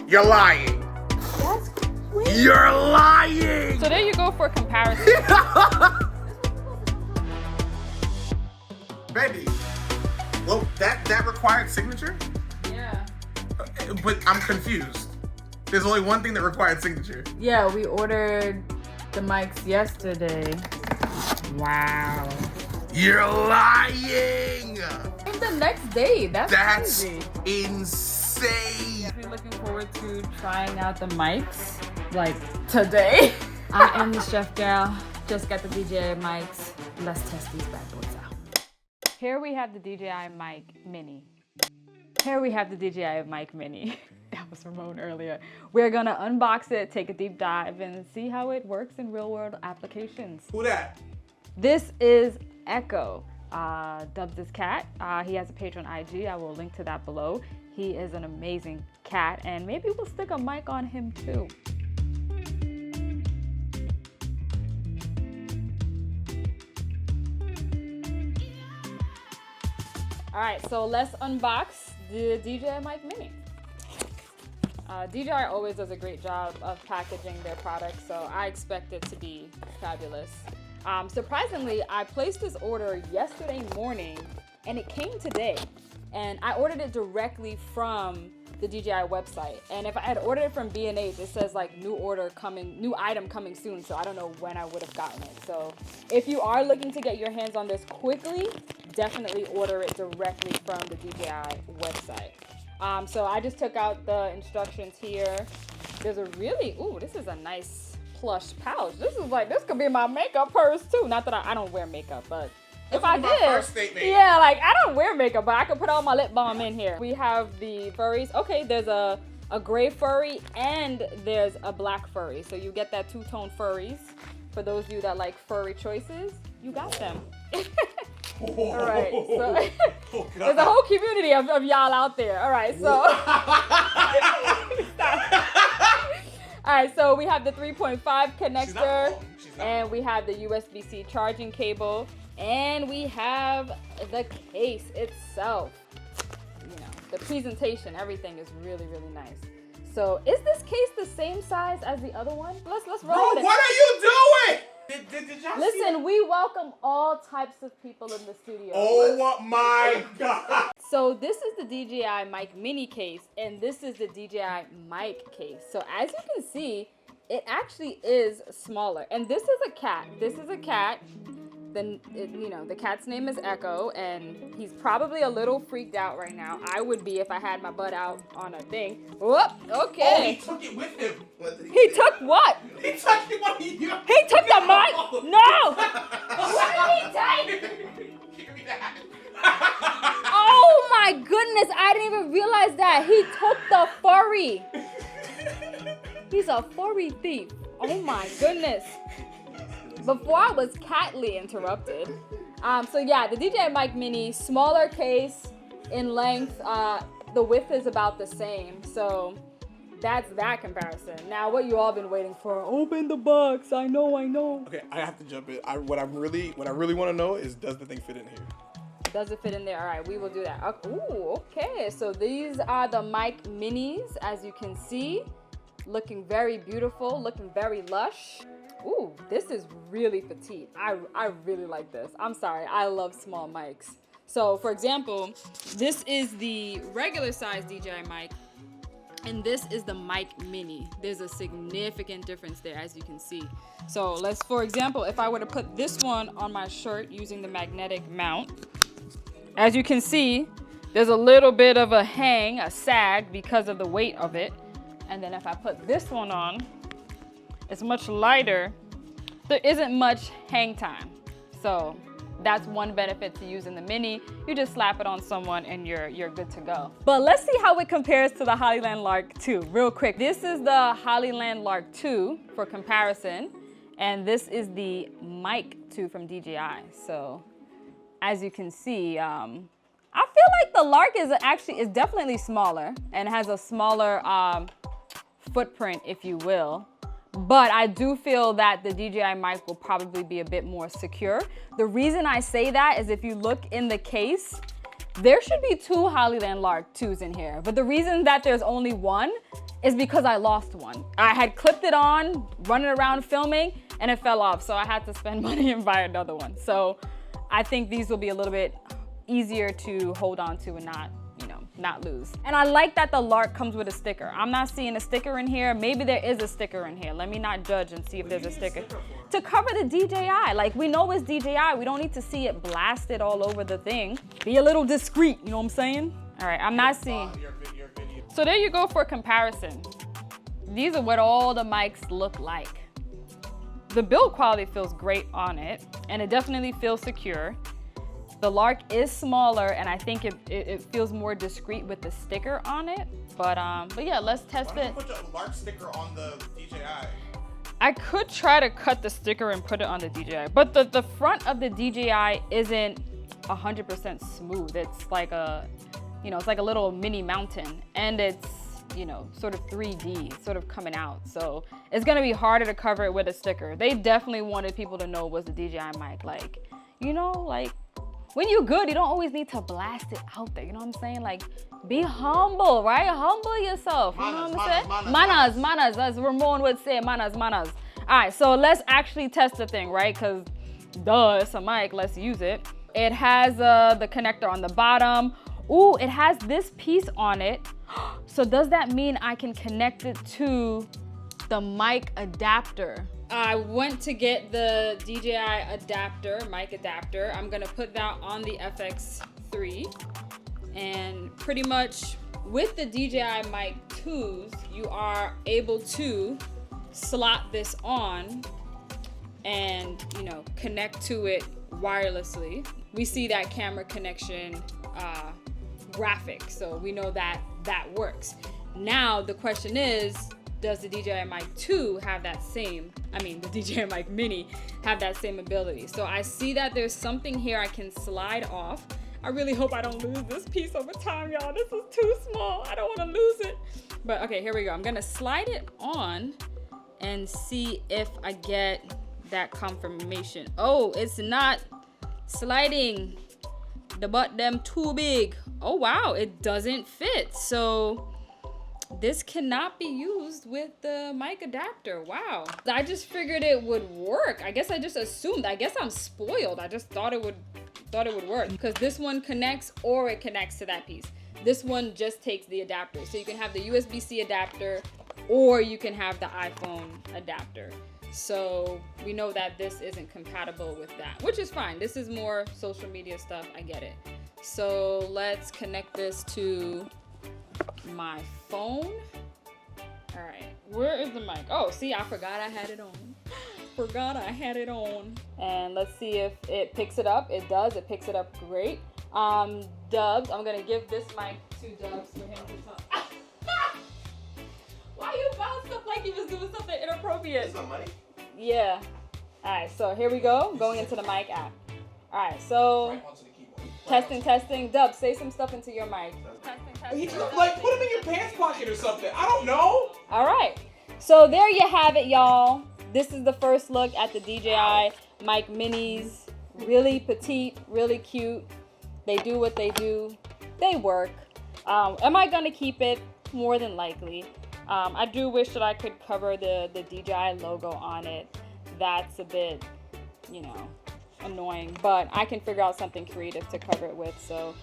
You're lying. That's crazy. You're lying. So there you go for comparison. Baby. Well, that required signature? Yeah. But I'm confused. There's only one thing that required signature. Yeah, we ordered the mics yesterday. Wow. You're lying. And the next day. That's crazy. Insane. Definitely looking forward to trying out the mics like today. I am the chef gal. Just got the DJI mics. Let's test these bad boys out. Here we have the DJI Mic Mini. Here we have the DJI Mic Mini. That was Ramon earlier. We're gonna unbox it, take a deep dive, and see how it works in real world applications. Who that? This is Echo, dubbed as Cat. He has a page on IG. I will link to that below. He is an amazing cat, and maybe we'll stick a mic on him too. All right, so let's unbox the DJI Mic Mini. DJI always does a great job of packaging their products, so I expect it to be fabulous. Surprisingly, I placed this order yesterday morning and it came today. And I ordered it directly from the DJI website. And if I had ordered it from B&H, it says like new item coming soon. So I don't know when I would have gotten it. So if you are looking to get your hands on this quickly, definitely order it directly from the DJI website. So I just took out the instructions here. There's a really, this is a nice plush pouch. This could be my makeup purse too. Not that I don't wear makeup, but if I did, yeah, like I don't wear makeup, but I could put all my lip balm in here. We have the furries. Okay, there's a gray furry and there's a black furry. So you get that two-tone furries. For those of you that like furry choices, you got them. All right, so there's a whole community of y'all out there. All right, so all right, so we have the 3.5 connector, and we have the USB-C charging cable, and we have the case itself. You know, the presentation, everything is really, really nice. So is this case the same size as the other one? Let's roll it. What are you doing? Did y'all Listen, we welcome all types of people in the studio. Oh my God. So this is the DJI Mic Mini case, and this is the DJI mic case. So as you can see, it actually is smaller. And this is a cat. This is a cat. Then the cat's name is Echo, and he's probably a little freaked out right now. I would be if I had my butt out on a thing. Whoop, okay. Oh, he took it with him. He took what? He took it. What he took the mic? No! What did he take? Give me that. Oh my goodness, I didn't even realize that. He took the furry. He's a furry thief. Oh my goodness. Before I was catly interrupted. So yeah, the DJI Mic Mini, smaller case in length. The width is about the same. So that's that comparison. Now what you all been waiting for, open the box. I know. Okay, I have to jump in. What I really want to know is, does the thing fit in here? Does it fit in there? All right, we will do that. Ooh, okay. So these are the Mic Minis, as you can see. Looking very beautiful, looking very lush. Ooh, this is really petite. I really like this. I'm sorry, I love small mics. So for example, this is the regular size DJI mic, and this is the Mic Mini. There's a significant difference there, as you can see. So for example, if I were to put this one on my shirt using the magnetic mount, as you can see, there's a little bit of a sag because of the weight of it. And then if I put this one on, it's much lighter. There isn't much hang time. So that's one benefit to using the Mini. You just slap it on someone and you're good to go. But let's see how it compares to the Hollyland Lark 2 real quick. This is the Hollyland Lark 2 for comparison. And this is the Mic 2 from DJI. So as you can see, I feel like the Lark is definitely smaller and has a smaller footprint, if you will. But I do feel that the DJI mic will probably be a bit more secure. The reason I say that is if you look in the case, There should be 2 Hollyland Lark 2s in here, but the reason that there's only one is because I lost one. I had clipped it on, running around filming, and it fell off, so I had to spend money and buy another one. So I think these will be a little bit easier to hold on to and not, you know, not lose. And I like that the Lark comes with a sticker. I'm not seeing a sticker in here. Maybe there is a sticker in here. Let me not judge and see if there's a sticker. To cover the DJI, like we know it's DJI. We don't need to see it blasted all over the thing. Be a little discreet, you know what I'm saying? All right, I'm not seeing. So there you go for comparison. These are what all the mics look like. The build quality feels great on it, and it definitely feels secure. The Lark is smaller, and I think it feels more discreet with the sticker on it. But yeah, let's test it. Why don't you put the Lark sticker on the DJI? I could try to cut the sticker and put it on the DJI, but the front of the DJI isn't 100% smooth. It's like a, you know, it's like a little mini mountain, and it's, you know, sort of 3D, sort of coming out. So it's gonna be harder to cover it with a sticker. They definitely wanted people to know it was the DJI mic. Like, you know, like when you're good, you don't always need to blast it out there. You know what I'm saying? Like, be humble, right? Humble yourself. You know what I'm saying? Manas, as Ramon would say, manas. All right, so let's actually test the thing, right? Because duh, it's a mic, let's use it. It has the connector on the bottom. Ooh, it has this piece on it. So does that mean I can connect it to the mic adapter? I went to get the DJI adapter, mic adapter. I'm gonna put that on the FX3. And pretty much with the DJI Mic 2s, you are able to slot this on and, you know, connect to it wirelessly. We see that camera connection graphic, so we know that that works. Now the question is, does the DJI Mic 2 have that same, the DJI Mic Mini have that same ability? So I see that there's something here I can slide off. I really hope I don't lose this piece over time, y'all. This is too small. I don't want to lose it. But okay, here we go. I'm gonna slide it on and see if I get that confirmation. Oh, it's not sliding. The butt them too big. Oh wow, it doesn't fit. So this cannot be used with the mic adapter. Wow. I just figured it would work. I guess I just assumed. I guess I'm spoiled. I just thought it would work because this one connects or it connects to that piece. This one just takes the adapter. So you can have the USB-C adapter or you can have the iPhone adapter. So we know that this isn't compatible with that, which is fine. This is more social media stuff. I get it. So let's connect this to my phone. All right, where is the mic? Oh, see, I forgot I had it on. And let's see if it picks it up. It does. It picks it up great. Dubs, I'm gonna give this mic to Dubs for him to talk. Why you bounced up like he was doing something inappropriate? Is that money? Yeah. All right, so here we go. Going into the mic app. All right, so Right onto the keyboard. testing. Dubs, say some stuff into your mic. Testing. Like, put them in your pants pocket or something. I don't know. All right, so there you have it, y'all. This is the first look at the DJI Mic Minis. Really petite, really cute. They do what they do. They work. Am I gonna keep it? More than likely. I do wish that I could cover the DJI logo on it. That's a bit, you know, annoying, but I can figure out something creative to cover it with. So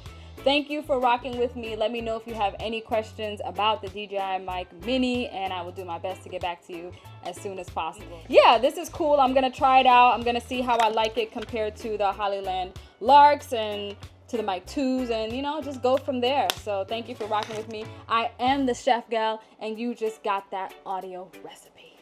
thank you for rocking with me. Let me know if you have any questions about the DJI Mic Mini, and I will do my best to get back to you as soon as possible. Yeah, this is cool. I'm gonna try it out. I'm gonna see how I like it compared to the Hollyland Larks and to the Mic 2s, and you know, just go from there. So thank you for rocking with me. I am the Chef Gal, and you just got that audio recipe.